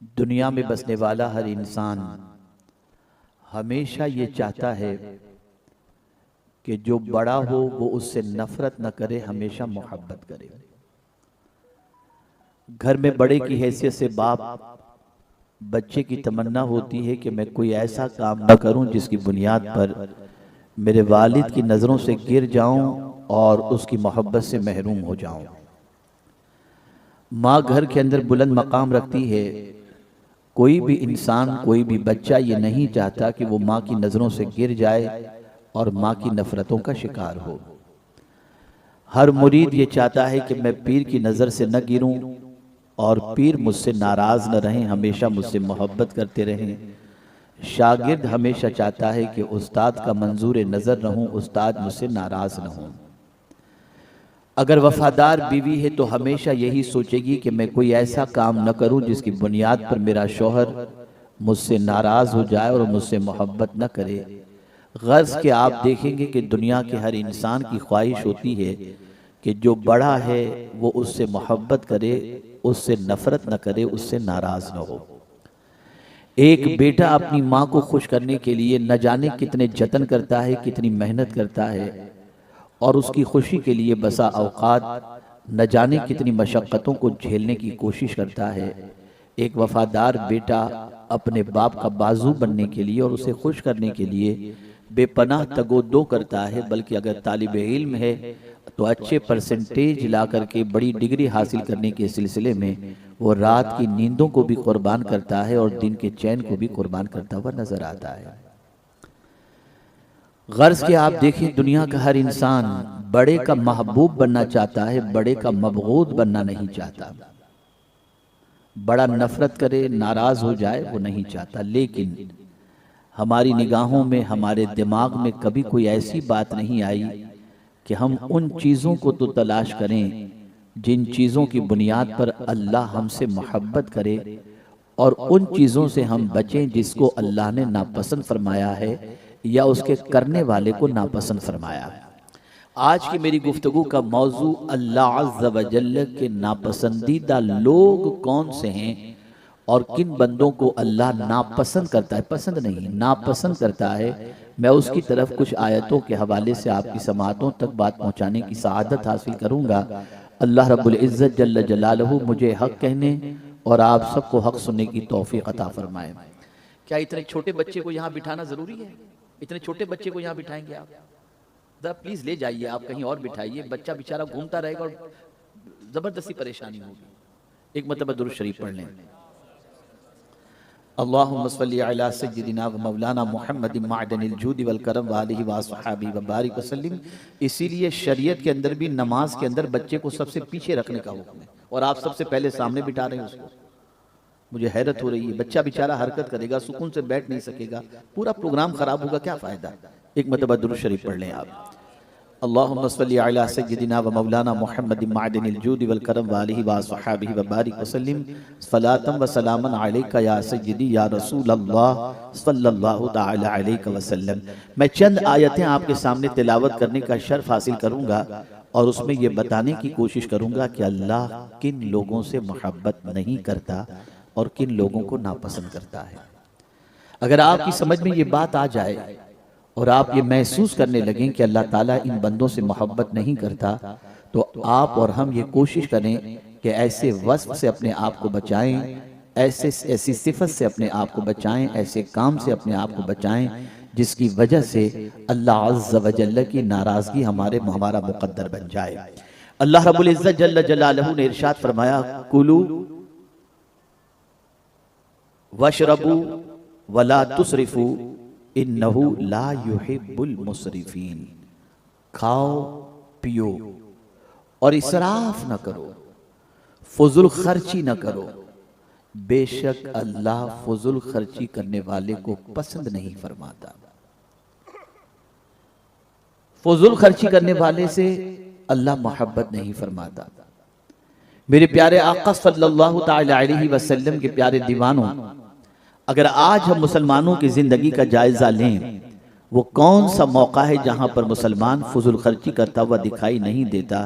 दुनिया में बसने वाला हर इंसान हमेशा ये चाहता है कि जो बड़ा हो वो उससे नफरत न करे, हमेशा मोहब्बत करे। घर में बड़े की हैसियत से बाप बच्चे की तमन्ना होती है कि मैं कोई ऐसा काम न करूं जिसकी बुनियाद पर मेरे वालिद की नज़रों से गिर जाऊं और उसकी मोहब्बत से महरूम हो जाऊं। माँ घर के अंदर बुलंद मकाम रखती है। कोई भी इंसान, कोई भी बच्चा ये नहीं चाहता कि वो माँ की नज़रों से गिर जाए और माँ की नफ़रतों का शिकार हो। हर मुरीद ये चाहता है कि मैं पीर की नज़र से न गिरूं और पीर मुझसे नाराज़ न रहें, हमेशा मुझसे मोहब्बत करते रहें। शागिर्द हमेशा चाहता है कि उस्ताद का मंजूर नज़र रहूं, उस्ताद मुझसे नाराज़ न हों। अगर वफादार बीवी है तो हमेशा यही सोचेगी कि मैं कोई ऐसा काम न करूं जिसकी बुनियाद पर मेरा शौहर मुझसे नाराज़ हो जाए और मुझसे मोहब्बत न करे। गर्ज के आप देखेंगे कि दुनिया के हर इंसान की ख्वाहिश होती है कि जो बड़ा है वो उससे मोहब्बत करे, उससे नफरत न करे, उससे नाराज़ न हो। एक बेटा अपनी माँ को खुश करने के लिए न जाने कितने जतन करता है, कितनी मेहनत करता है, और उसकी खुशी के लिए बसा औकात न जाने कितनी मशक्क़तों को झेलने की कोशिश करता है। एक वफादार बेटा अपने बाप का बाजू बनने के लिए और उसे खुश करने के लिए बेपनाह तगोदो करता है। बल्कि अगर तालिब इल्म है तो अच्छे परसेंटेज ला करके बड़ी डिग्री हासिल करने के सिलसिले में वो रात की नींदों को भी कुर्बान करता है और दिन के चैन को भी कुर्बान करता हुआ नजर आता है। गर्ज के आप देखें, दुनिया का हर इंसान बड़े का महबूब बनना चाहता है, बड़े का मबगूद बनना नहीं चाहता। बड़ा नफरत करे, नाराज हो जाए, वो नहीं चाहता। लेकिन हमारी निगाहों में, हमारे दिमाग में कभी कोई ऐसी बात नहीं आई कि हम उन चीज़ों को तो तलाश करें जिन चीज़ों की बुनियाद पर अल्लाह हमसे मोहब्बत करे, और उन चीज़ों से हम बचें जिसको अल्लाह ने नापसंद फरमाया है या उसके करने वाले को नापसंद फरमाया है। आज की मेरी गुफ्तगू का मौजू अल्लाह अज़्ज़ व जल्ल के नापसंदीदा लोग कौन से हैं और किन बंदों को अल्लाह नापसंद करता है, पसंद नहीं नापसंद करता है। मैं उसकी तरफ कुछ आयतों के हवाले से आपकी समाअतों तक बात पहुँचाने की सआदत हासिल करूँगा। अल्लाह रब्बुल इज़्ज़त जल्ल जलालहू मुझे हक़ कहने और आप सबको हक़ सुनने की तौफीक अता फरमाए। क्या इतने छोटे बच्चे को यहाँ बिठाना ज़रूरी है? इतने छोटे बच्चे को यहाँ बिठाएंगे आप? जरा प्लीज़ ले जाइए, आप कहीं और बिठाइए। बच्चा बेचारा घूमता रहेगा और ज़बरदस्ती परेशानी होगी। एक मरतबा दुरूद शरीफ पढ़ लें। अल्लाहुम्मा सल्ली अला सय्यिदिना व मौलाना मुहम्मदिन मअदनिल जूदि वल करम व आलिहि व अस्हाबिहि व बारिक वसल्लिम। इसीलिए शरीयत के अंदर भी नमाज के अंदर बच्चे को सबसे पीछे रखने का हुक्म है और आप सबसे पहले सामने बिठा रहे हैं उसको। मुझे हैरत हो रही है, बच्चा बेचारा हरकत करेगा, सुकून से बैठ नहीं सकेगा, पूरा प्रोग्राम खराब होगा, क्या फ़ायदा। एक मरतबा दुरूद शरीफ पढ़ लें आप। अल्लाहुम्मा सल्ली अला सय्यिदिना व मौलाना मुहम्मदिन मअदनिल जूदि वल करम व आलिहि व अस्हाबिहि व बारिक वसल्लिम। सलातन व सलामन अलैका या सय्यिदी या रसूल अल्लाह सल्लल्लाहु तआला अलैहि वसल्लम। मैं चंद आयतें आपके सामने तिलावत करने का शर्फ हासिल करूँगा और उसमें ये बताने की कोशिश करूँगा कि अल्लाह किन लोगों से मोहब्बत नहीं करता और किन लोगों को नापसंद करता है। अगर आपकी समझ में ये बात आ जाए और आप ये महसूस करने लगें कि अल्लाह ताला इन बंदों से मोहब्बत नहीं करता, तो आप और हम ये कोशिश करें कि ऐसे वस्फ से अपने आप को बचाएं, ऐसी सिफत से अपने आप को बचाएं, ऐसे काम से अपने आप को बचाएं जिसकी वजह से अल्लाह अज़्ज़ व जल्ल की नाराज़गी हमारा मुक़द्दर बन जाए। अल्लाह रब्बुल इज़्ज़त जल्ल जलालहू ने इरशाद फरमाया, कुलू वशरबू वला तुसरिफू इन्नहु ला युहिब्बुल मुसरिफीन। खाओ पियो और इसराफ न करो, फजुल खर्ची न करो, बेशक अल्लाह फजुल खर्ची करने वाले को पसंद नहीं फरमाता। फजुल खर्ची करने वाले से अल्लाह मोहब्बत नहीं फरमाता। मेरे प्यारे आका सल्लल्लाहु तआला अलैहि वसल्लम के प्यारे दीवानों, अगर आज हम मुसलमानों की ज़िंदगी का जायज़ा लें, वो कौन सा मौका है जहाँ पर मुसलमान फजुल खर्ची करता हुआ दिखाई नहीं देता।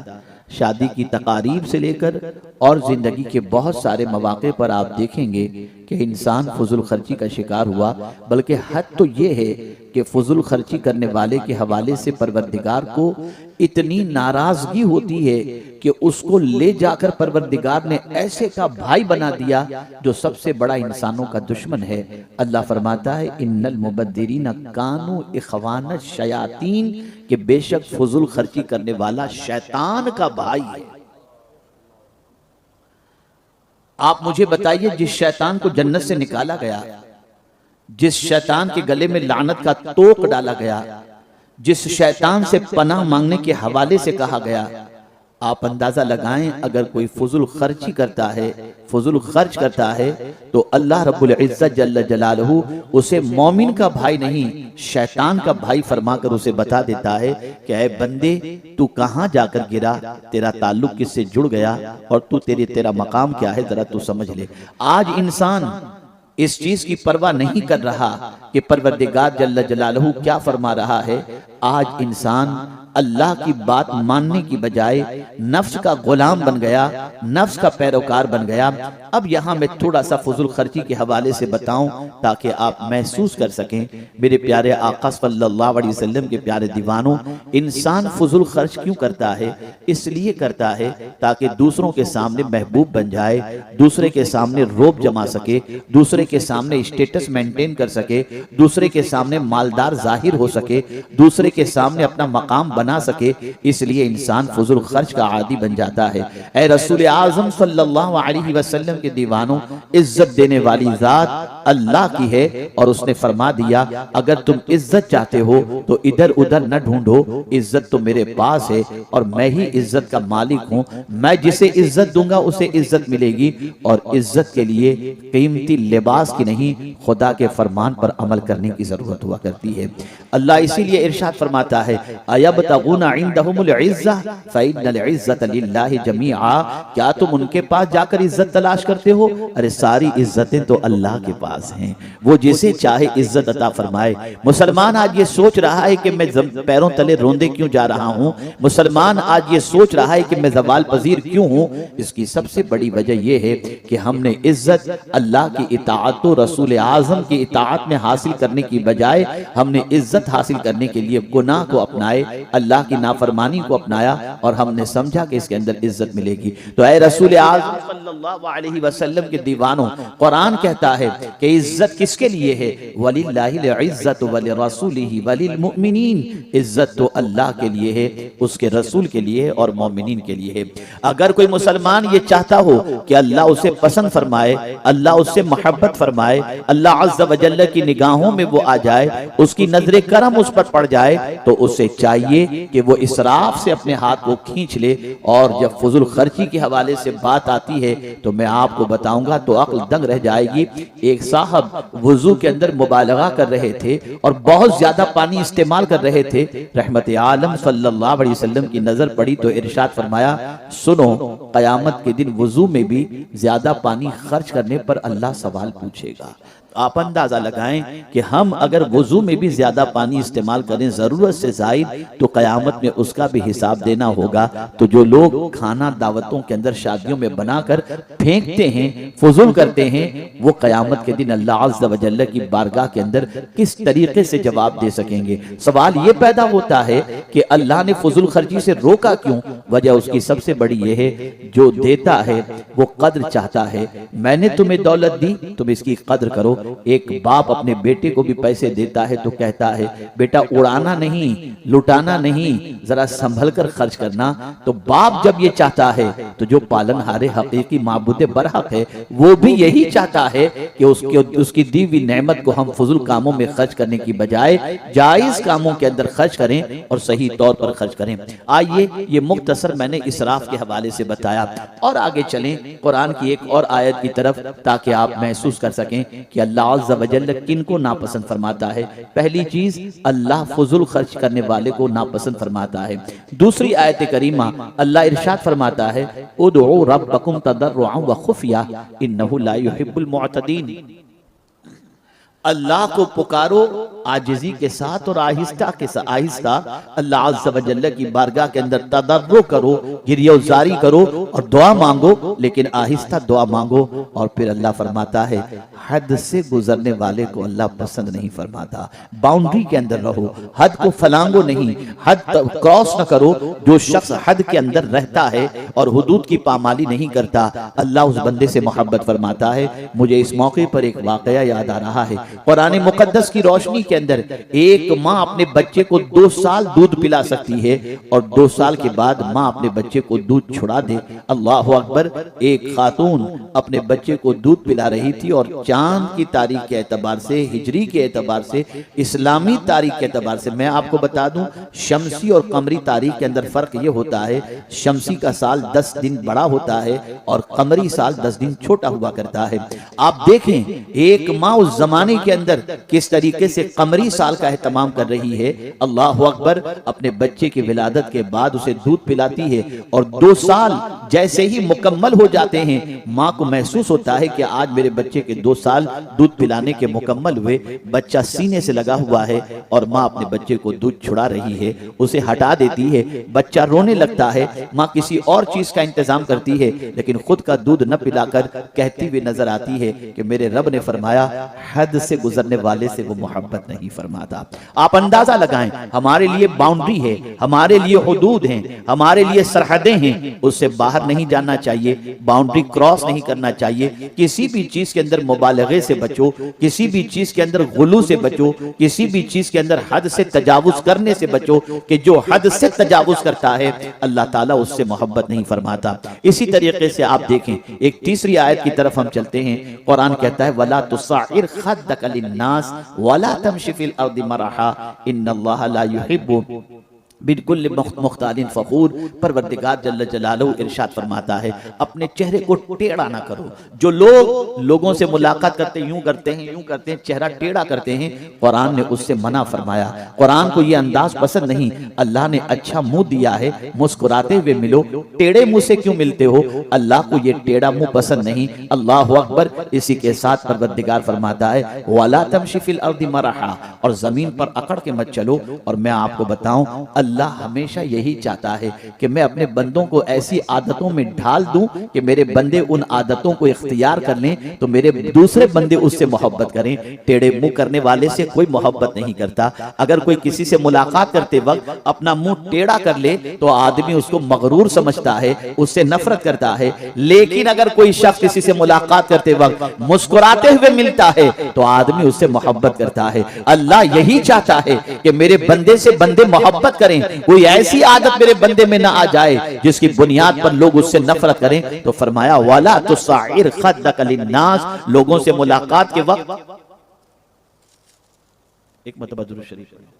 शादी की तकारीब से लेकर और ज़िंदगी के बहुत सारे मौक़े पर आप देखेंगे कि इंसान फजूल खर्ची का शिकार हुआ। बल्कि हद तो ये है कि फजूल खर्ची करने वाले के हवाले से परवरदिगार को इतनी नाराज़गी होती है कि उसको ले जाकर परवरदिगार ने ऐसे का भाई बना दिया जो सबसे बड़ा इंसानों का दुश्मन है। अल्लाह फरमाता है इन्नल मुबद्दिरीन कानू इखवान शयातीन, कि बेशक फजूल खर्ची करने वाला शैतान का भाई है। आप मुझे बताइए, जिस शैतान को जन्नत से निकाला गया, जिस शैतान के गले में लानत का तोक डाला गया, जिस शैतान से पनाह मांगने के हवाले से कहा गया, आप अंदाजा लगाएं अगर कोई फजूल खर्ची करता है, फजूल खर्च करता है, तो अल्लाह रब्बुल इज्जत जल्ल जलालहू उसे मोमिन का भाई नहीं शैतान का भाई फरमाकर उसे बता देता है कि ऐ बंदे, तू कहां जाकर गिरा, तेरा ताल्लुक किससे जुड़ गया और तू तेरा मकाम क्या है, जरा तू समझ ले। आज इंसान इस चीज की परवाह नहीं कर रहा कि परवरदिगार जल्ल जलालहू क्या फरमा रहा है। आज इंसान अल्लाह की बात मानने की बजाय नफ्स का गुलाम बन गया, नफ्स का पैरोकार बन गया। अब यहाँ मैं थोड़ा सा फजूल खर्ची के हवाले से बताऊं ताकि आप महसूस कर सकें। मेरे प्यारे आका सल्लल्लाहु अलैहि वसल्लम के प्यारे दीवानों, इंसान फजूल खर्च क्यों करता है? इसलिए करता है ताकि दूसरों के सामने महबूब बन जाए, दूसरे के सामने रोब जमा सके, दूसरे के सामने स्टेटस मेंटेन कर सके, दूसरे के सामने मालदार जाहिर हो सके, दूसरे के सामने अपना मकाम बना सके। इसलिए इंसान फजूल खर्च का आदी बन जाता है। ऐ रसूल आज़म सल्लल्लाहु अलैहि वसल्लम के दीवानों, इज्जत देने वाली जात अल्लाह की है और उसने फरमा दिया अगर तुम इज्जत चाहते हो तो इधर उधर न ढूंढो, इज्जत तो मेरे पास है और मैं ही इज्जत का मालिक हूँ। मैं जिसे इज्जत दूंगा उसे इज्जत मिलेगी और इज्जत के लिए कीमती लिबास की नहीं, खुदा के फरमान पर अमल करने की जरूरत हुआ करती है। अल्लाह इसीलिए इरशाद फरमाता है अयबतगूना इंदहुमुल इज्जा फइन्नल इज्जत लिल्लाहि जमीआ, क्या तुम उनके पास जाकर इज्जत तलाश करते हो? अरे सारी इज्जतें तो अल्लाह के पास हैं, वो जिसे चाहे इज्जत अता फरमाए। मुसलमान आज ये सोच रहा है कि मैं पैरों तले रोंदे क्यों जा रहा हूँ, मुसलमान आज ये सोच रहा है कि मैं ज़वाल पजीर क्यों हूँ। इसकी सबसे बड़ी वजह यह है कि हमने इज्जत अल्लाह की इताअत और रसूल आज़म की इताअत में हासिल करने की बजाय हमने इज्जत हासिल करने के लिए गुनाह को अपनाए, अल्लाह की नाफरमानी को अपनाया और हमने समझा कि इसके अंदर इज्जत मिलेगी। तो ऐ रसूल आज़म सल्लल्लाहु अलैहि वसल्लम के दीवानों, कुरान कहता है कि इज्जत किसके लिए है? वलिल्लाहिल इज्जतु वलिरसूलिहि वलिल मुमिनीन, इज्जत तो अल्लाह के लिए है, उसके रसूल के लिए है और मोमिनीन के लिए है। अगर कोई मुसलमान ये चाहता हो कि अल्लाह उसे पसंद फरमाए, अल्लाह उससे मोहब्बत फरमाए, अल्लाह अज़्ज़ व जल्ल की निगाहों में वो आ जाए, उसकी नजरे करम उस पर पड़ जाए, तो उसे चाहिए कि वो इसराफ से अपने हाथ को खींच ले। और जब फजूल खर्ची के हवाले से बात आती है तो मैं आपको बताऊंगा तो अक्ल दंग रह जाएगी। एक साहब वुजू के अंदर मुबालगा कर रहे थे और बहुत ज्यादा पानी इस्तेमाल कर रहे थे। रहमत आलम सल्लल्लाहु अलैहि वसल्लम की नजर पड़ी तो इरशाद फरमाया, सुनो, कयामत के दिन वुजू में भी ज्यादा पानी खर्च करने पर अल्लाह सवाल पूछेगा। आप अंदाजा लगाएं कि हम अगर वुजू में भी ज्यादा पानी इस्तेमाल करें जरूरत से जायद, तो कयामत में उसका भी हिसाब देना होगा। तो जो लोग खाना दावतों के अंदर शादियों में बनाकर फेंकते हैं, फजूल करते हैं, वो कयामत के दिन अल्लाह अज़्ज़ व जल्ल की बारगाह के अंदर किस तरीके से जवाब दे सकेंगे? सवाल ये पैदा होता है कि अल्लाह ने फजूल खर्ची से रोका क्यों? वजह उसकी सबसे बड़ी यह है, जो देता है वो कद्र चाहता है। मैंने तुम्हें दौलत दी, तुम इसकी कद्र करो। एक बाप अपने बेटे को भी पैसे देता है तो कहता है बेटा उड़ाना नहीं, लुटाना नहीं, जरा संभल कर खर्च करना। तो बाप जब ये चाहता है तो जो पालनहारे हकीकी माबूद बरहक है वो भी यही चाहता है कि उसकी दी हुई नेमत को हम फजूल कामों में खर्च करने की बजाय जायज कामों के अंदर खर्च करें और सही तौर पर खर्च करें। आइए, ये मुख्तसर मैंने इसराफ के हवाले से बताया और आगे चलें कुरान की एक और आयत की तरफ ताकि आप महसूस कर सकें कि अल्लाह अज़्ज़ व जल्ल किन को नापसंद फरमाता है। पहली चीज, अल्लाह फजूल खर्च करने वाले को नापसंद फरमाता है। दूसरी आयत करीमा अल्लाह इरशाद फरमाता है, उदउ रब्बकुम तदर्रुअन व खुफिया इन्नहु ला युहिब्बुल मुअतदीन। अल्लाह को पुकारो आजिज़ी के साथ और आहिस्ता के साथ, आहिस्ता अल्लाह अज़्ज़ व जल्ल की बारगाह के अंदर तदर्रुअ करो, गिरियोज़ारी करो और दुआ मांगो, लेकिन आहिस्ता दुआ मांगो। और फिर अल्लाह फरमाता है हद से गुजरने वाले को अल्लाह पसंद नहीं फरमाता। बाउंड्री के अंदर रहो, हद को फलांगो नहीं, हद क्रॉस न करो। जो शख्स हद के अंदर रहता है और हुदूद की पामाली नहीं करता, अल्लाह उस बंदे से मोहब्बत फरमाता है। मुझे इस मौके पर एक वाकया याद आ रहा है। कुरान मुकद्दस की रोशनी के अंदर एक माँ अपने बच्चे को 2 साल दूध पिला सकती है और 2 साल के बाद माँ अपने बच्चे को दूध छुड़ा दे। अल्लाह अकबर। एक खातून अपने बच्चे को दूध पिला रही थी और चांद की तारीख के एतबार से, हिजरी के एतबार से, इस्लामी तारीख के एतबार से, मैं आपको बता दूं शमसी और कमरी तारीख के अंदर फर्क ये होता है, शमसी का साल 10 दिन बड़ा होता है और कमरी साल 10 दिन छोटा हुआ करता है। आप देखें एक माँ उस जमाने के अंदर किस तरीके से कमरी साल का एहतमाम कर रही है। अल्लाह अकबर। अपने बच्चे की विलादत के बाद उसे दूध पिलाती है और 2 साल जैसे ही मुकम्मल हो जाते हैं, माँ को महसूस होता है कि आज मेरे बच्चे के 2 साल दूध पिलाने के मुकम्मल हुए। बच्चा सीने से लगा हुआ है और माँ अपने बच्चे को दूध छुड़ा रही है, उसे हटा देती है। बच्चा रोने लगता है, माँ किसी और चीज का इंतजाम करती है, लेकिन खुद का दूध न पिलाकर कहती हुई नजर आती है कि मेरे रब ने फरमाया हद से गुजरने वाले से वो मोहब्बत नहीं फरमाता। आप अंदाजा लगाएं, हमारे लिए बाउंड्री है, हमारे लिए हुदूद हैं, हमारे लिए सरहदें हैं, उससे बाहर नहीं जाना चाहिए, बाउंड्री क्रॉस नहीं करना चाहिए। किसी भी चीज के अंदर मुबालगे से बचो, किसी भी चीज के अंदर गुलू से बचो, किसी भी चीज के अंदर हद से तजावुज करने से बचो कि जो हद से तजावुज करता है अल्लाह ताला उससे मोहब्बत नहीं फरमाता। इसी तरीके से आप देखें, एक तीसरी आयत की तरफ हम चलते हैं। कुरान कहता है वला तुसाइर खद्दक लिन्नास वला तमशी फिल अर्दि मरहा इन्नल्लाह ला युहिब्बु बिल्कुल मुख्तालिन फखूर। परवरदिगार जल्ल जलालहू इरशाद फरमाता है अपने चेहरे को टेढ़ा ना करो। जो लोग लोगों से मुलाकात करते यूं करते हैं, यूं करते हैं, चेहरा टेढ़ा करते हैं, कुरान ने उससे मना फरमाया। कुरान को ये अंदाज पसंद नहीं। अल्लाह ने अच्छा मुंह दिया है, मुस्कुराते हुए मिलो, टेढ़े मुंह से क्यों मिलते हो? अल्लाह को ये टेढ़ा मुंह पसंद नहीं। अल्लाह अकबर। इसी के साथ परवरदिगार फरमाता है वला तमशी फिल अर्दि मरहा, और जमीन पर अकड़ के मत चलो। और मैं आपको बताऊं अल्लाह हमेशा यही चाहता है कि मैं अपने बंदों को ऐसी आदतों में ढाल दूं कि मेरे बंदे उन आदतों को इख्तियार कर लें तो मेरे दूसरे बंदे उससे मोहब्बत करें। टेढ़े मुंह करने वाले से कोई मोहब्बत नहीं करता। अगर कोई किसी से मुलाकात करते वक्त अपना मुंह टेढ़ा कर ले तो आदमी उसको मगरूर समझता है, उससे नफरत करता है। लेकिन अगर कोई शख्स किसी से मुलाकात करते वक्त मुस्कुराते हुए मिलता है तो आदमी उससे मोहब्बत करता है। अल्लाह यही चाहता है कि मेरे बंदे से बंदे मोहब्बत करें, कोई ऐसी आदत मेरे बंदे में ना आ जाए जिसकी बुनियाद पर लोग उससे नफरत करें। तो फरमाया वाला तुसाइर खद्दक लिन्नास, लोगों से मुलाकात के वक्त एक मरतबा दुरूद शरीफ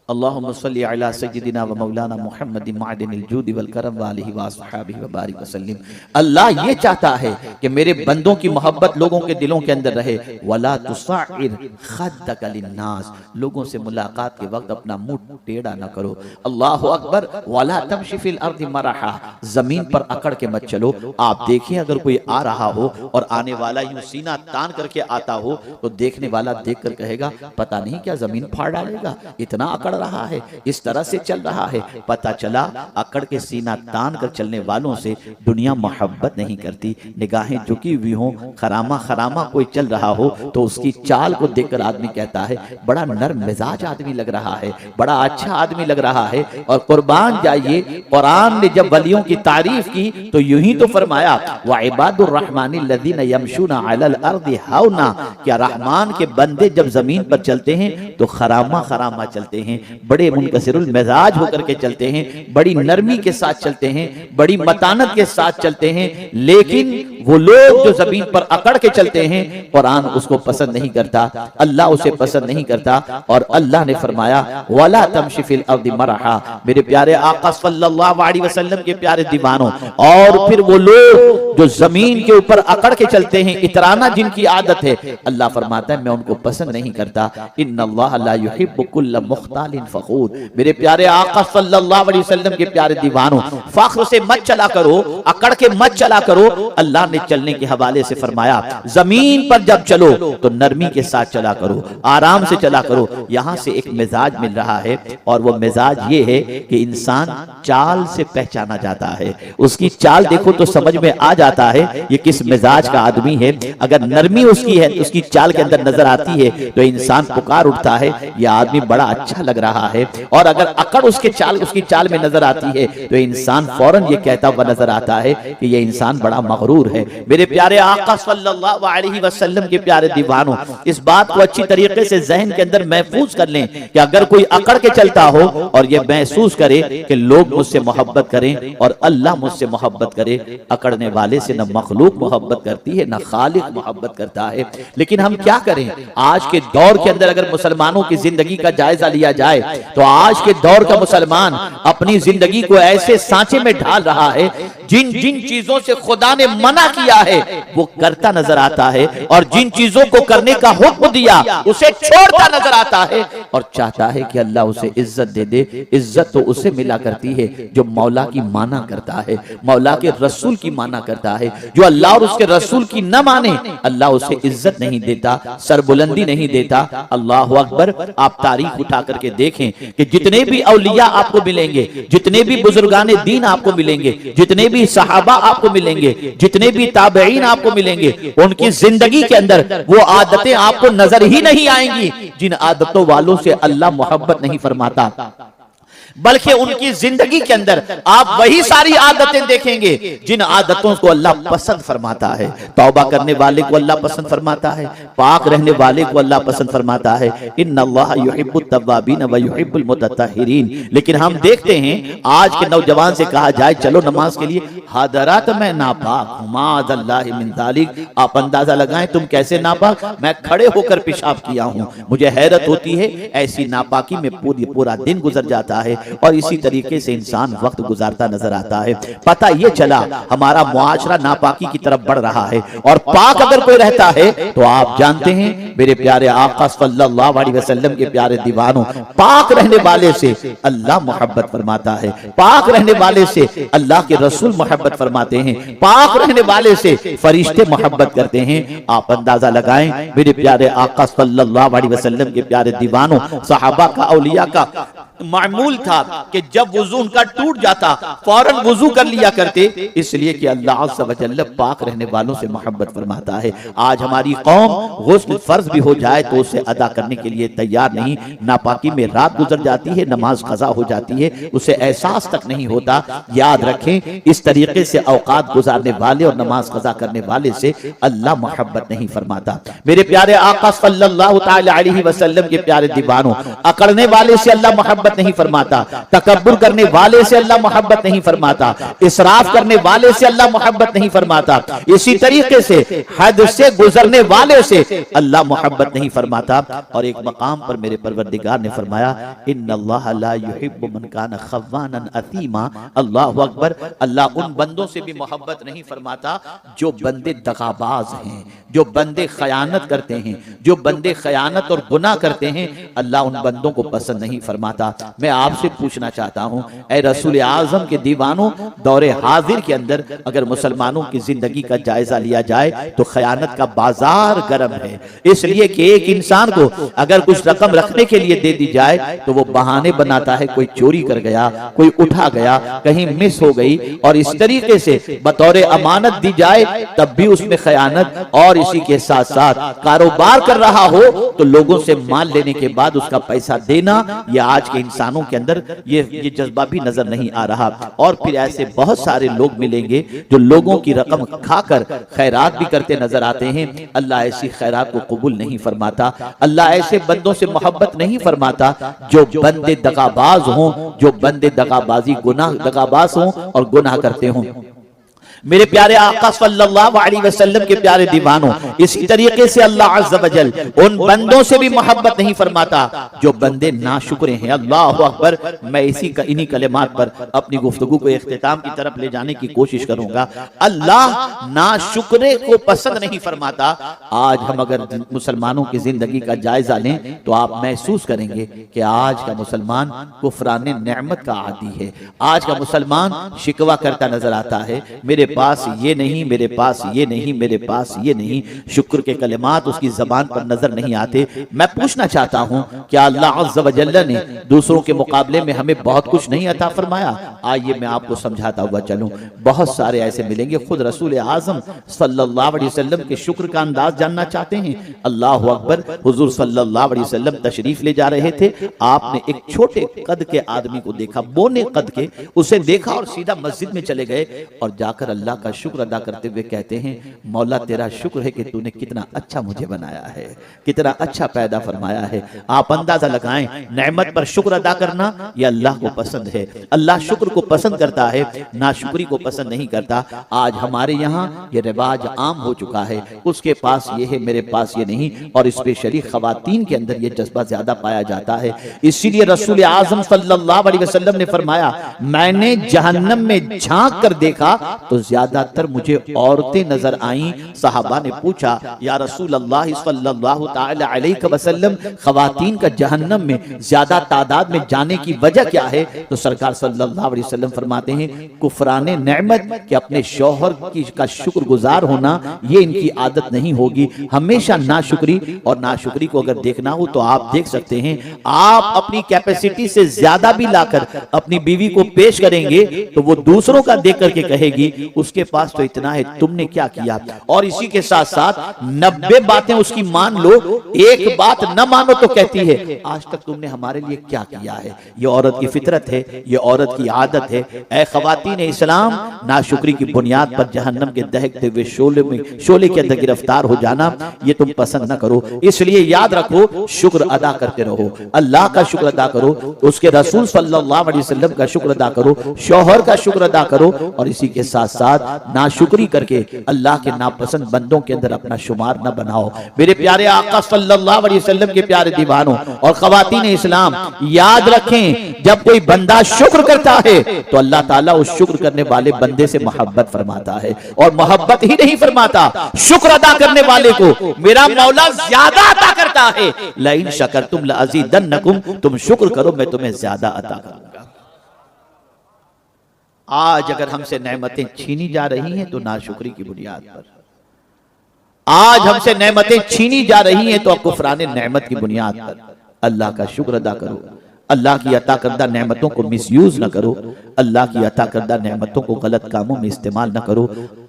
अल्लाहुम्मा सल्ली अला सय्यिदिना व मौलाना मुहम्मदिन मादिनिल जूदि वल करम व आलिहि व अस्हाबिहि व बारिक वसल्लम। अल्लाह ये चाहता है कि मेरे बंदों की मोहब्बत लोगों के दिलों के अंदर रहे। वला तुसाइर खद्दक लिन्नास, लोगों से मुलाकात के वक्त अपना मुंह टेढ़ा न करो। अल्लाहु अकबर। वला तमशी फिल अर्दि मरहा, जमीन पर अकड़ के मत चलो। आप देखिए अगर कोई आ रहा हो और आने वाला यूं सीना तान करके आता हो तो देखने वाला देखकर कहेगा पता नहीं क्या जमीन फाड़ डालेगा, इतना अकड़ रहा है, इस तरह से चल रहा है। पता चला अकड़ के सीना तान कर चलने वालों से दुनिया मोहब्बत नहीं करती। निगाहें झुकी हुई हों, खरामा खरामा कोई चल रहा हो तो उसकी चाल को देखकर आदमी कहता है बड़ा नर्म मिजाज आदमी लग रहा है, बड़ा अच्छा आदमी लग रहा है। और कुर्बान जाइए, कुरान ने जब वलियों की तारीफ की तो यूं ही तो फरमाया व इबादुर रहमानिल लज़ीना यमशूना अलल अर्दि हौना, क्या रहमान के बंदे जब जमीन पर चलते हैं तो खरामा खरामा चलते हैं, बड़े मुनकसिरुल मिजाज होकर के चलते हैं, बड़ी नरमी के साथ चलते हैं, बड़ी मतानत के साथ चलते हैं। लेकिन वो लोग जो जमीन पर अकड़ के चलते हैं कुरान उसको पसंद नहीं करता, अल्लाह उसे पसंद नहीं करता। और अल्लाह ने फरमाया वला तमशी फिल अर्दि मरहा, मेरे प्यारे आका सल्लल्लाहु अलैहि वसल्लम के प्यारे दीवानों। और फिर वो लोग जो जमीन के ऊपर अकड़ के चलते हैं, इतराना जिनकी आदत है, अल्लाह फरमाता है मैं उनको पसंद नहीं करता। इन्नल्लाह ला युहिब्बु कुल्ल मुख्तालिन फखूर, मेरे प्यारे आका सल्लल्लाहु अलैहि वसल्लम के प्यारे दीवानों, फख्र से मत चला करो, अकड़ के मत चला करो। अल्लाह ने चलने के हवाले से फरमाया, जमीन पर जब चलो तो नरमी के साथ चला करो, आराम से चला करो। यहाँ से एक मिजाज मिल रहा है, और वो मिजाज ये है कि इंसान चाल से पहचाना जाता है। उसकी चाल देखो तो समझ में आ जाता है ये किस मिजाज का आदमी है। अगर नरमी उसकी है, उसकी चाल के अंदर नजर आती है, तो इंसान पुकार उठता है यह आदमी बड़ा अच्छा लग रहा है। और अगर अकड़ उसकी चाल में नजर आती है, तो इंसान फौरन ये कहता हुआ नजर आता है कि यह इंसान बड़ा मगरूर है। मेरे प्यारे आका सल्लल्लाहु अलैहि वसल्लम के प्यारे दीवानों, इस बात को अच्छी तरीके से जहन के अंदर महफूज कर लें कि अगर कोई अकड़ के चलता हो और ये महसूस करे कि लोग मुझसे मोहब्बत करें और अल्लाह मुझसे मोहब्बत करे, अकड़ने वाले से न मखलूक मोहब्बत करती है, न खालिक मोहब्बत करता है। लेकिन हम क्या करें? आज के दौर के अंदर अगर मुसलमानों की जिंदगी का जायजा लिया जाए, तो आज के दौर का मुसलमान अपनी जिंदगी को ऐसे सांचे में ढाल रहा है, जिन जिन चीजों से खुदा ने मना किया है वो करता नजर आता है, और जिन चीजों को करने का हुक्म दिया उसे छोड़ता नजर आता है, और चाहता है कि अल्लाह उसे इज्जत दे दे। इज्जत तो उसे मिला करती है जो मौला की माना करता है, मौला के रसूल की माना करता है। जो अल्लाह और उसके रसूल की न माने, अल्लाह उसे इज्जत नहीं देता, सरबुलंदी नहीं देता। अल्लाह अकबर। आप तारीख उठा करके देखें कि जितने भी औलिया आपको मिलेंगे, जितने भी बुजुर्गाने दीन आपको मिलेंगे, जितने भी सहाबा आपको मिलेंगे, जितने भी ताबईन आपको मिलेंगे, उनकी जिंदगी के अंदर वो आदतें आपको नजर ही नहीं आएंगी जिन आदतों वालों से अल्लाह मोहब्बत नहीं फरमाता, बल्कि उनकी जिंदगी के अंदर आप वही सारी आदतें देखेंगे जिन आदतों को अल्लाह पसंद फरमाता है। तौबा करने वाले को अल्लाह पसंद फरमाता है, पाक रहने वाले को अल्लाह पसंद फरमाता है। इन्नल्लाह युहिब्बुत तव्वाबीन व युहिब्बुल मुतत्तहिरीन। लेकिन हम देखते हैं आज के नौजवान से कहा जाए चलो नमाज के लिए, हदरत मैं नापाक हूं, माअज़ल्लाहि मिन ज़ालिक। आप अंदाजा लगाएं तुम कैसे नापाक? मैं खड़े होकर पेशाब किया हूं। मुझे हैरत होती है, ऐसी नापाकी में पूरा दिन गुजर जाता है, और इसी तरीके से इंसान वक्त गुजारता नजर आता है। पता ये चला हमारा मुआशरा नापाकी की तरफ बढ़ रहा है, और पाक अगर कोई रहता है तो आप जानते हैं मेरे प्यारे आका सल्लल्लाहु अलैहि वसल्लम के प्यारे दीवानों, पाक रहने वाले से अल्लाह मोहब्बत फरमाता है, पाक रहने वाले से अल्लाह के रसूल मोहब्बत फरमाते हैं, पाक रहने वाले से फरिश्ते मोहब्बत करते हैं। आप अंदाजा लगाएं मेरे प्यारे आका सल्लल्लाहु अलैहि वसल्लम के प्यारे दीवानों, सहाबा का, औलिया का मामूल था कि जब वुजू उनका टूट जाता फौरन वुजू कर लिया करते, इसलिए कि अल्लाह अज़्ज़ व जल्ल पाक रहने वालों से मोहब्बत फरमाता है। आज हमारी कौम गुस्ल फर्ज भी हो जाए तो उसे अदा करने के लिए तैयार नहीं, नापाकी में रात गुजर जाती है, नमाज कज़ा हो जाती है, उसे एहसास तक नहीं होता। याद रखें इस तरीके से औकात गुजारने वाले और नमाज कज़ा करने वाले से अल्लाह मोहब्बत नहीं फरमाता। मेरे प्यारे आका सल्लल्लाहु तआला अलैहि वसल्लम के प्यारे दीवानों, अकड़ने वाले से अल्लाह मोहब्बत नहीं फरमाता, तकब्बुर करने वाले से अल्लाह मोहब्बत नहीं फरमाता, इसराफ करने वाले से अल्लाह मोहब्बत नहीं फरमाता, इसी तरीके से हद से गुजरने वाले से अल्लाह मोहब्बत नहीं फरमाता। और एक मकाम पर मेरे परवरदिगार ने फरमाया इन्नल्लाह ला युहिब्बु मन कान खव्वानन असीमा। अल्लाहु अकबर। अल्लाह उन बंदों से भी मोहब्बत नहीं फरमाता जो बंदे दगाबाज हैं, जो बंदे खयानत करते हैं, जो बंदे खयानत और गुनाह करते हैं, अल्लाह उन बंदों को पसंद नहीं फरमाता। मैं आपसे पूछना चाहता हूं ऐ रसूल आजम के दीवानों, दौरे हाजिर के अंदर अगर मुसलमानों की जिंदगी का जायजा लिया जाए तो खयानत का बाजार गर्म है, इसलिए कि एक इंसान को अगर कुछ रकम रखने के लिए दे दी जाए तो वो बहाने बनाता है, कोई चोरी कर गया, कोई उठा गया, कहीं मिस हो गई, और इस तरीके से बतौर अमानत दी जाए तब भी उसमें खयानत, और इसी के साथ साथ कारोबार कर रहा हो तो लोगों से माल लेने के बाद उसका पैसा देना, यह आज के इंसानों के अंदर ये जज्बा भी नजर नहीं आ रहा। और फिर ऐसे बहुत सारे लोग मिलेंगे जो लोगों की रकम खाकर खैरात भी करते नजर आते हैं। अल्लाह ऐसी खैरात को कबूल नहीं फरमाता, अल्लाह ऐसे बंदों से मोहब्बत नहीं फरमाता जो बंदे दगाबाज हों, जो बंदे दगाबाजी गुनाह दगाबाज हों और गुनाह करते हों। मेरे प्यारे आका सल्लल्लाहु अलैहि वसल्लम के प्यारे दीवानों, इसी तरीके से अल्लाह अज़्ज़ व जल उन बंदों से भी मोहब्बत नहीं फरमाता जो बंदे नाशुक्र हैं। अल्लाहु अकबर। मैं इन्हीं कलिमात पर अपनी गुफ्तगू को इख्तिताम की तरफ ले जाने की कोशिश करूंगा। अल्लाह नाशुक्रे को पसंद नहीं फरमाता। आज हम अगर मुसलमानों की जिंदगी का जायजा लें तो आप महसूस करेंगे कि आज का मुसलमान कुफरान नेमत का आदी है, आज का मुसलमान शिकवा करता नजर आता है। मेरे पास ये नहीं, मेरे पास ये नहीं, मेरे पास ये नहीं, शुक्र के कलिमात उसकी जबान पर नजर नहीं आते। मैं पूछना चाहता हूं क्या अल्लाह अज़्ज़ व जल्ल ने दूसरों के मुकाबले में हमें बहुत कुछ नहीं अता फरमाया? आइए मैं आपको समझाता हुआ चलूं। बहुत सारे ऐसे मिलेंगे, खुद रसूल आज़म सल्लल्लाहु अलैहि वसल्लम के शुक्र का अंदाज जानना चाहते हैं। अल्लाह अकबर, हुजूर सल्लल्लाहु अलैहि वसल्लम तशरीफ ले जा रहे थे, आपने एक छोटे कद के आदमी को देखा, बोने कद के, उसे देखा और सीधा मस्जिद में चले गए और जाकर अल्लाह का शुक्र अदा करते हुए कहते हैं, मौला तेरा शुक्र है कि तूने कितना अच्छा मुझे बनाया है, कितना अच्छा पैदा फरमाया है। आप अंदाजा लगाएं, नेमत पर शुक्र अदा करना यह अल्लाह को पसंद है। अल्लाह शुक्र को पसंद करता है, नाशुक्री को पसंद नहीं करता। आज हमारे यहाँ ये रिवाज आम हो चुका है, उसके पास ये है, मेरे पास ये नहीं, और स्पेशली खवातीन के अंदर ये जज्बा ज्यादा पाया जाता है। इसीलिए रसूल आज़म सल्लल्लाहु अलैहि वसल्लम ने फरमाया, मैंने जहन्नम में झांक कर देखा तो ज्यादातर मुझे औरतें नजर आईं। सहाबा ने पूछा, या रसूल अल्लाह सल्लल्लाहु तआला अलैहि वसल्लम, खवातीन का जहन्नम में ज्यादा तादाद में जाने की वजह क्या है? तो सरकार सल्लल्लाहु अलैहि वसल्लम फरमाते हैं, कुफराने नेमत के अपने शौहर की का शुक्रगुजार होना ये इनकी आदत नहीं होगी। हमेशा नाशुक्री, और नाशुक्री को अगर देखना हो तो आप देख सकते हैं, आप अपनी कैपेसिटी से ज्यादा भी लाकर अपनी बीवी को पेश करेंगे तो वो दूसरों का देख करके कहेगी, उसके पास तो इतना है, तुमने क्या किया? और इसी के साथ साथ 90 बातें उसकी मान लो, एक बात न मानो तो कहती है, आज तक तुमने हमारे लिए क्या किया है? ये औरत की फितरत है, ये औरत की आदत है। ऐ खवातीन इस्लाम, नाशुक्री की बुनियाद पर जहन्नम के दहकते हुए शोले के अंदर गिरफ्तार हो जाना ये तुम पसंद न करो। इसलिए याद रखो, शुक्र अदा करते रहो, अल्लाह का शुक्र अदा करो, उसके रसूल सल्लल्लाहु अलैहि वसल्लम का शुक्र अदा करो, शौहर का शुक्र अदा करो, और इसी के साथ साथ नाशुक्री करके अल्लाह के नापसंद बंदों के अंदर अपना शुमार न बनाओ। मेरे प्यारे आका सल्लल्लाहु अलैहि वसल्लम के प्यारे दीवानों और खवातीन इस्लाम, याद रखें, जब कोई बंदा शुक्र करता है तो अल्लाह ताला उस शुक्र करने वाले बंदे से मोहब्बत फरमाता है, और मोहब्बत ही नहीं फरमाता, शुक्र अदा करने वाले को मेरा मौला ज्यादा अता करता है। लइन शकरतुम लअज़ीदन्नकुम, तुम शुक्र करो मैं तुम्हें ज्यादा अता करूंगा। आज अगर हमसे नेमतें छीनी जा रही हैं तो नाशुक्री की बुनियाद पर, आज हमसे नेमतें छीनी जा रही हैं तो अब कुफराने नेमत की बुनियाद पर अल्लाह का शुक्र अदा करो, अल्लाह की अता करदा नेमतों को मिसयूज न करो, अल्लाह की अता करदा नेमतों को गलत कामों में इस्तेमाल न करो।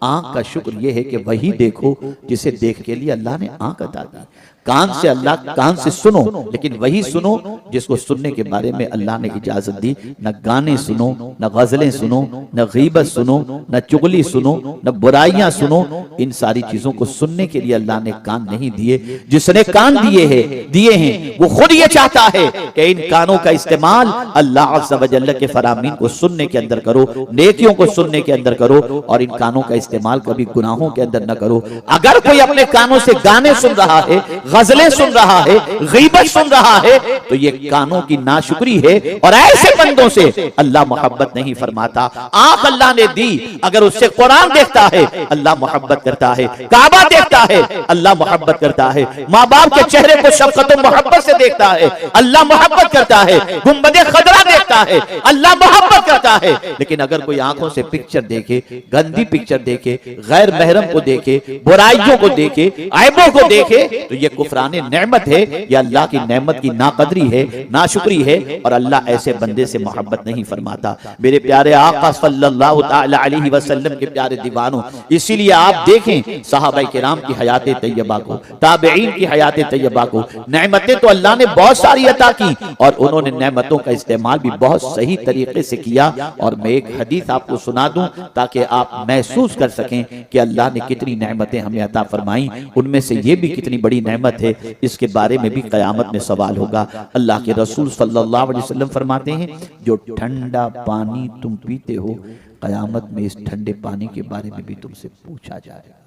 आंख का शुक्र यह है कि वही देखो जिसे देख के लिए अल्लाह ने आंख अता की। कान से अल्लाह, कान से सुनो, लेकिन वही सुनो जिसको सुनने के बारे में अल्लाह ने इजाजत दी। न गाने सुनो, न गजलें सुनो, न गीबत सुनो, न चुगली सुनो, न बुराइयां सुनो। इन सारी चीजों को सुनने के लिए अल्लाह ने कान नहीं दिए। जिसने कान दिए हैं वो खुद ये चाहता है कि इन कानों का इस्तेमाल अल्लाह अज़्ज़ व जल्ल के फरामीन को सुनने के अंदर करो, नेकियों को सुनने के अंदर करो, और इन कानों का इस्तेमाल कभी गुनाहों के अंदर न करो। अगर कोई अपने कानों से गाने सुन रहा है, गजलें सुन रहा है, गीबत सुन रहा है, तो ये कानों की नाशुक्री है, और ऐसे बंदों से अल्लाह मोहब्बत नहीं फरमाता। आंख अल्लाह ने दी, अगर उससे कुरान देखता है अल्लाह मोहब्बत करता है, काबा देखता है अल्लाह मोहब्बत करता है, माँ बाप के चेहरे को शफ़क़त और मोहब्बत से देखता है अल्लाह मोहब्बत करता है, गुंबदे खदरा देखता है अल्लाह मोहब्बत करता है। लेकिन अगर कोई आंखों से पिक्चर देखे, गंदी पिक्चर देखे, गैर महरम को देखे, बुराइयों को देखे, ऐबों को देखे, तो ये कुफराने नेमत है, या अल्लाह की नेमत की नाकदरी है, नाशुक्री है, और अल्लाह ऐसे बंदे से मोहब्बत नहीं फरमाता। मेरे प्यारे आका सल्लल्लाहु तआला अलैहि वसल्लम के प्यारे दीवानों, इसीलिए आप देखें सहाबाए किराम की हयात तैयबा को, ताबईन की हयात तैयबा को, नेमतें तो अल्लाह ने बहुत सारी अता की, और उन्होंने नेमतों का इस्तेमाल भी बहुत सही तरीके से किया। और मैं एक हदीस आपको सुना दूं ताकि आप महसूस कर सकें कि अल्लाह ने कितनी नेमतें हमें अता फरमाई। उनमें से ये भी कितनी बड़ी नेमत है, इसके बारे में भी क़यामत में सवाल होगा। अल्लाह के रसूल सल्लल्लाहु अलैहि वसल्लम फरमाते हैं, जो ठंडा पानी तुम पीते हो, क़यामत में इस ठंडे पानी के बारे में भी तुमसे पूछा जाएगा।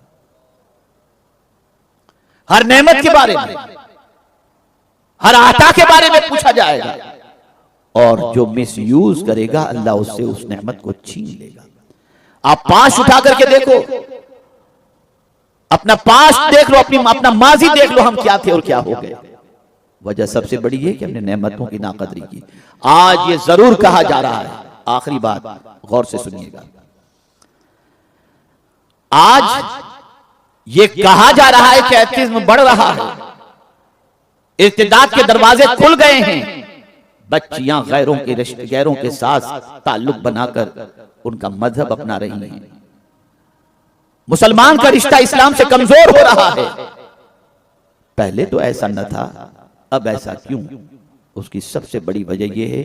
हर नेमत के बारे में, हर आता के बारे में पूछा जाएगा, और जो मिसयूज करेगा अल्लाह उससे उस नेमत को छीन लेगा। आप पांच उठा करके देखो, अपना पास्ट देख लो, अपना माजी देख लो, हम क्या थे और क्या हो गए। वजह सबसे बड़ी है कि हमने नेमतों की नाकदरी की। आज ये जरूर कहा जा रहा है, आखिरी बात गौर से सुनिएगा, आज ये कहा जा रहा है कि एथिज्म बढ़ रहा है, इर्तिदाद के दरवाजे खुल गए हैं, बच्चियां गैरों के साथ ताल्लुक बनाकर उनका मजहब अपना रही हैं, मुसलमान का रिश्ता इस्लाम से कमजोर हो रहा है। पहले तो ऐसा न था, अब ऐसा क्यों? उसकी सबसे बड़ी वजह यह है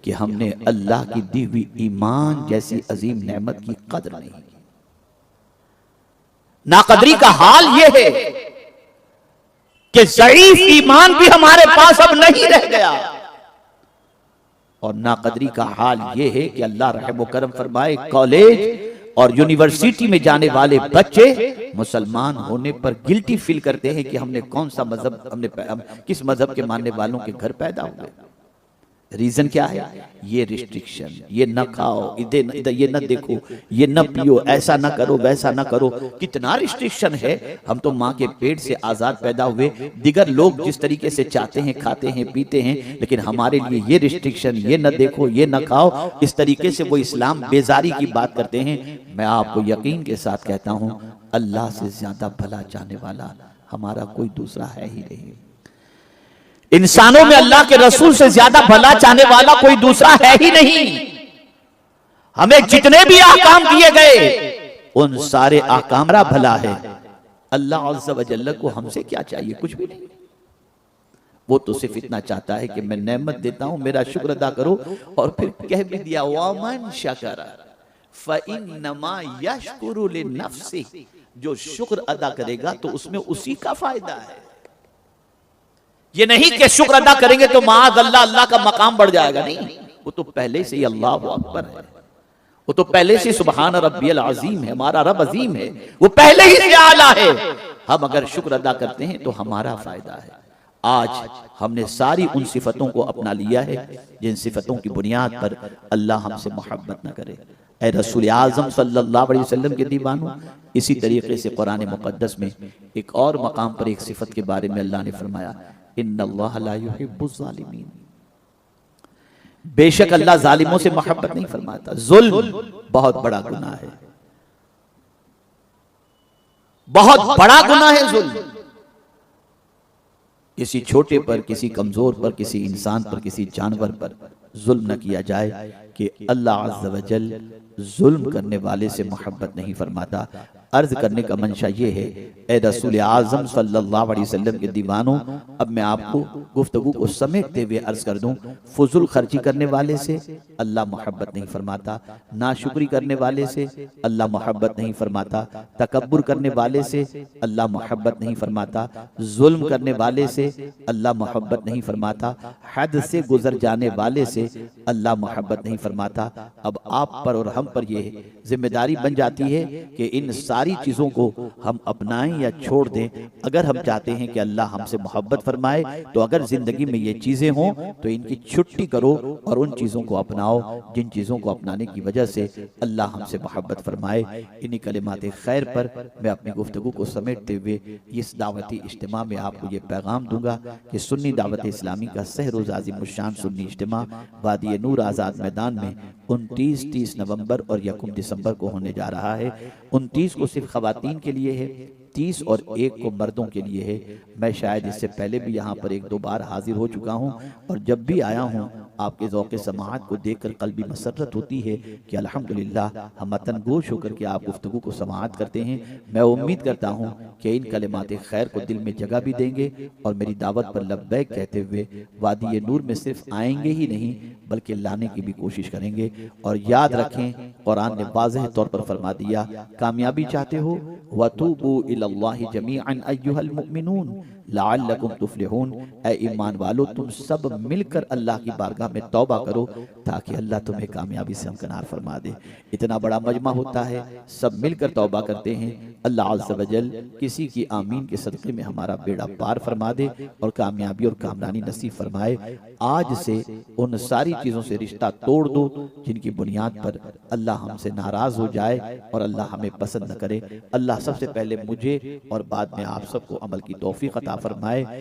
कि हमने अल्लाह की दी हुई ईमान जैसी अजीम नेमत की कदर नहीं की। नाकदरी का हाल यह है कि ज़ईफ ईमान भी हमारे पास अब नहीं रह गया, और नाकदरी का हाल यह है कि अल्लाह रहम करम फरमाए, कॉलेज और यूनिवर्सिटी में जाने वाले बच्चे मुसलमान होने पर गिल्टी फील करते हैं कि हमने कौन सा मजहब, हम किस मजहब के मानने वालों के घर पैदा हुए। रीजन क्या है? ये रिस्ट्रिक्शन, ये न खाओ, इधर ये न देखो, ये न पियो, ऐसा न करो, वैसा न करो। कितना रिस्ट्रिक्शन है। हम तो माँ के पेट से आजाद पैदा हुए, दिगर लोग जिस तरीके से चाहते हैं खाते हैं पीते हैं, लेकिन हमारे लिए ये रिस्ट्रिक्शन, ये न देखो, ये न खाओ, इस तरीके से वो इस्लाम बेजारी की बात करते हैं। मैं आपको यकीन के साथ कहता हूँ, अल्लाह से ज्यादा भला चाहने वाला हमारा कोई दूसरा है ही नहीं। इंसानों में अल्लाह के रसूल से ज्यादा भला चाहने वाला कोई दूसरा है ही नहीं। हमें जितने भी आकाम दिए गए उन सारे आकामरा भला है। अल्लाह अज़्ज़ा व जल्ल को हमसे क्या चाहिए? कुछ भी नहीं। वो तो सिर्फ इतना चाहता है कि मैं नेमत देता हूं, मेरा शुक्र अदा करो, और फिर कह भी दिया, वमन शकरा फइन्नमा यशकुरु लिनफ्सि, जो शुक्र अदा करेगा तो उसमें उसी का फायदा है। ये नहीं कि शुक्र अदा करेंगे तो माज़ अल्लाह अल्लाह का मकाम बढ़ जाएगा, नहीं। वो तो पहले से ही अल्लाहु अकबर है, वो तो पहले से सुबहान रब्बियल अज़ीम है, हमारा रब अजीम है, वो पहले ही से आला है। हम अगर शुक्र अदा करते हैं तो हमारा फायदा है। आज हमने सारी उन सिफतों को अपना लिया है जिन सिफतों की बुनियाद पर अल्लाह हमसे मोहब्बत न करे। ऐ रसूल आज़म सल्लल्लाहु अलैहि वसल्लम के दीवानों, इसी तरीके से कुरान मुक़द्दस में एक और मकाम पर एक सिफत के बारे में अल्लाह ने फरमाया, इन्नल्लाह ला युहिब्बुज़ ज़ालिमीन, बेशक अल्लाह जालिमों से मोहब्बत नहीं फरमाता। जुल्म बहुत बड़ा गुनाह है, बहुत बड़ा गुनाह है जुल्म। किसी छोटे पर, किसी कमजोर पर, किसी इंसान पर, किसी जानवर पर जुल्म न किया जाए कि अल्लाह अज़्ज़ा व जल जुल्म करने वाले से मोहब्बत नहीं फरमाता। अर्ज करने का मंशा ये है, ए रसूल आज़म सल्लल्लाहु अलैहि वसल्लम के दीवानों, अब मैं आपको गुफ्तगू को समेटते हुए अर्ज कर दूं, फुजुल खर्ची करने वाले से अल्लाह मोहब्बत नहीं फरमाता, नाशुक्री करने वाले से अल्लाह मोहब्बत नहीं फरमाता, तकब्बुर करने वाले से अल्लाह मोहब्बत नहीं फरमाता, जुल्म करने वाले से अल्लाह मोहब्बत नहीं फरमाता, हद से गुजर जाने वाले से अल्लाह मोहब्बत नहीं फरमाता। अब आप पर और हम पर यह जिम्मेदारी बन जाती है कि इन सारी चीजों को हम अपनाएं या छोड़ दें। अगर हम चाहते हैं कि अल्लाह हमसे मोहब्बत फरमाए, तो अगर जिंदगी में ये चीजें हों तो इनकी छुट्टी करो और उन चीजों को अपनाओ जिन चीजों को अपनाने की वजह से अल्लाह हमसे मोहब्बत फरमाए। इन्हीं कलिमात खैर पर मैं अपनी गुफ्तगू को समेटते हुए इस दावती इज्तिमा में आपको ये पैगाम दूंगा कि सुन्नी दावत इस्लामी का सहरोज़ आज़िमुश्शान सुन्नी इज्तिमा वादी नूर आज़ाद मैदान में 29-30 नवंबर और 1 दिसंबर को होने जा रहा है। 29 को सिर्फ खवातीन के लिए है, 30 और 1 को मर्दों के लिए है। मैं शायद इससे पहले भी यहाँ पर 1-2 बार हाजिर हो चुका हूँ, और जब भी आया हूँ आपके ज़ौक़ समाअत को देखकर कल्बी मसरत होती है कि अल्हम्दुलिल्लाह हम वतनगोश होकर के आप गुफ्तगू को समाअत करते हैं। मैं उम्मीद करता हूँ कि इन कलिमात खैर को दिल में जगह भी देंगे और मेरी दावत पर लब्बैक कहते हुए वादी नूर में सिर्फ आएंगे ही नहीं बल्कि लाने की भी कोशिश करेंगे। और याद रखें, कुरान ने वाज़ेह तौर पर फरमा दिया, कामयाबी चाहते हो वतूबू इलल्लाहि जमीअन अय्युहल मुमिनून लअल्लकुम तुफ्लिहून, ऐ ईमान वालो तुम सब मिलकर अल्लाह की बारगाह में तौबा करो ताकि अल्लाह तुम्हें कामयाबी से हमकनार फरमा दे। इतना बड़ा मजमा होता है, सब मिलकर तौबा करते हैं। अल्लाह अज़्ज़ा व जल किसी की आमीन के सदक़े में हमारा बेड़ा पार फरमा दे और कामयाबी और कामरानी नसीब फरमाए। आज से उन सारी चीज़ों से रिश्ता तोड़ दो जिनकी बुनियाद पर अल्लाह हमसे नाराज़ हो जाए और अल्लाह हमें पसंद न करे। अल्लाह सबसे पहले मुझे और बाद में आप सबको अमल की तौफीक अता फरमाए।